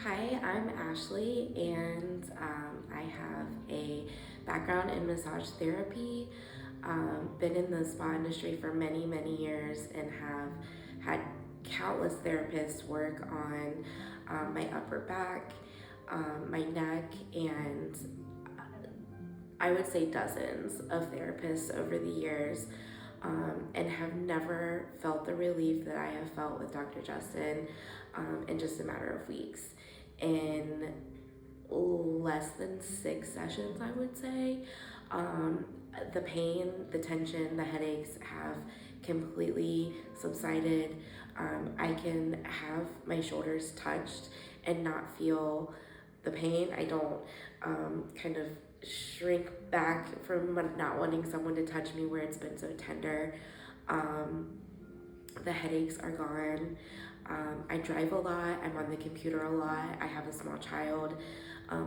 Hi, I'm Ashley, and I have a background in massage therapy. Been in the spa industry for many, many years and have had countless therapists work on my upper back, my neck, and I would say dozens of therapists over the years, and have never felt the relief that I have felt with Dr. Justin in just a matter of weeks. In less than 6 sessions, I would say, the pain, the tension, the headaches have completely subsided. I can have my shoulders touched and not feel the pain. I don't kind of shrink back from not wanting someone to touch me where it's been so tender. The headaches are gone. I drive a lot. I'm on the computer a lot. I have a small child.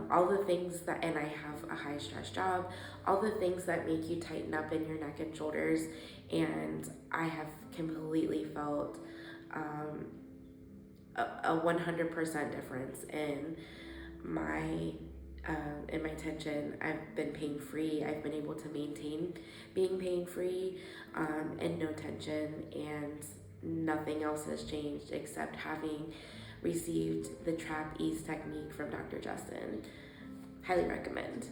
All the things that, and I have a high stress job, all the things that make you tighten up in your neck and shoulders. And I have completely felt a 100% difference in my tension. I've been pain free. I've been able to maintain being pain free and no tension, and nothing else has changed except having received the TrapEAZE technique from Dr. Justin. Highly recommend.